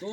2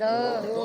2.